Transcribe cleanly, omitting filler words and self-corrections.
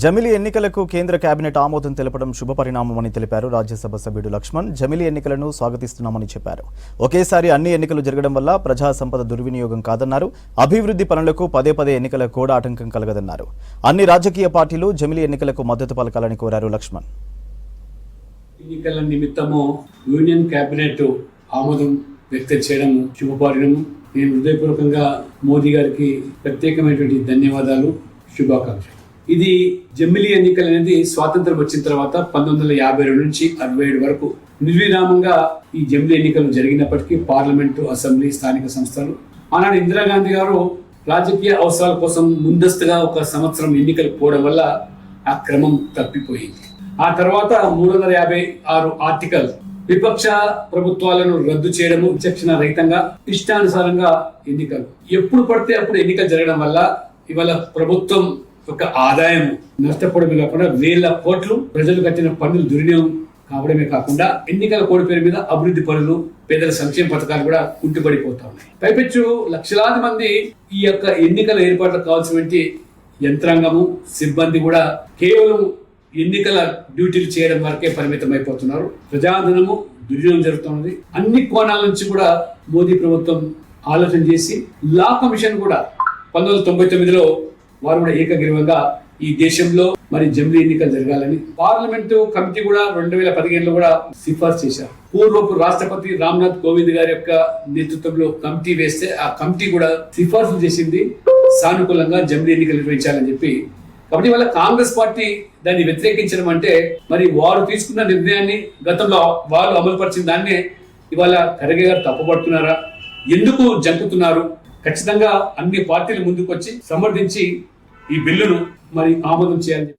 జమిలి ఎన్నికలకు కేంద్ర కేబినెట్ ఆమోదం తెలపడం శుభపరిణామమని తెలిపారు రాజ్యసభ సభ్యుడు లక్ష్మణ్. జమిలి ఎన్నికలను స్వాగతిస్తున్నామని చెప్పారు. ఒకేసారి అన్ని ఎన్నికలు జరగడం వల్ల ప్రజా సంపద దుర్వినియోగం కాదన్నారు. అభివృద్ధి పనులకు పదే పదే ఎన్నికల కూడా ఆటంకం కలగదన్నారు. అన్ని రాజకీయ పార్టీలు జమిలి ఎన్నికలకు మద్దతు పలకాలని కోరారు లక్ష్మణ్. ఎన్నికల నిమిత్తము యూనియన్ కేబినెట్ ఆమోదం వ్యక్తం చేయడం శుభపరిణామం. నేను హృదయపూర్వకంగా మోదీ గారికి ప్రత్యేకమైనటువంటి ధన్యవాదాలు, శుభాకాంక్షలు. ఇది జమిలి ఎన్నికలు అనేది స్వాతంత్రం వచ్చిన తర్వాత 1952 నుంచి 67 వరకు నిర్విరామంగా ఈ జమిలి ఎన్నికలు జరిగినప్పటికీ పార్లమెంటు, అసెంబ్లీ, స్థానిక సంస్థలు ఆనాడు ఇందిరాగాంధీ గారు రాజకీయ అవసరాల కోసం ముందస్తుగా 1 సంవత్సరం ఎన్నికలు పోవడం వల్ల ఆ క్రమం తప్పిపోయింది. ఆ తర్వాత 356 ఆర్టికల్ విపక్ష ప్రభుత్వాలను రద్దు చేయడము, విచక్షణ రహితంగా ఇష్టానుసారంగా ఎన్నికలు ఎప్పుడు పడితే అప్పుడు ఎన్నికలు జరగడం వల్ల ఇవాళ ప్రభుత్వం యొక్క ఆదాయం నష్టపోవడమే కాకుండా వేల కోట్లు ప్రజలు కట్టిన పన్నులు దుర్వినియోగం కావడమే కాకుండా ఎన్నికల కోడ్ పేరు మీద అభివృద్ధి పనులు, పేదల సంక్షేమ పథకాలు కూడా కుంటుపడిపోతా ఉన్నాయి. పైపెచ్చు లక్షలాది మంది ఈ యొక్క ఎన్నికల ఏర్పాట్లకు కావాల్సినటువంటి యంత్రాంగము, సిబ్బంది కూడా కేవలం ఎన్నికల డ్యూటీలు చేయడం వరకే పరిమితం అయిపోతున్నారు. ప్రజాధనము దుర్వినియోగం జరుగుతున్నది. అన్ని కోణాల నుంచి కూడా మోదీ ప్రభుత్వం ఆలోచన చేసి లా కమిషన్ కూడా 1999లో వారు కూడా ఏకగ్రీవంగా ఈ దేశంలో మరి జమిలి ఎన్నికలు జరగాలని పార్లమెంటు కమిటీ కూడా 2015లో కూడా సిఫార్సు చేశారు. పూర్వపు రాష్ట్రపతి రామ్నాథ్ కోవింద్ గారి యొక్క నేతృత్వంలో కమిటీ వేస్తే ఆ కమిటీ కూడా సిఫార్సు చేసింది సానుకూలంగా జమిలి ఎన్నికలు నిర్వహించాలని చెప్పి. కాబట్టి వాళ్ళ కాంగ్రెస్ పార్టీ దాన్ని వ్యతిరేకించడం అంటే మరి వారు తీసుకున్న నిర్ణయాన్ని గతంలో వాళ్ళు అమలుపరిచిన దాన్నే ఇవాళ ఖర్గే గారు తప్పుపడుతున్నారా, ఎందుకు జంకుతున్నారు? ఖచ్చితంగా అన్ని పార్టీలు ముందుకు వచ్చి సమర్థించి ఈ బిల్లును మరి ఆమోదం చేయాలని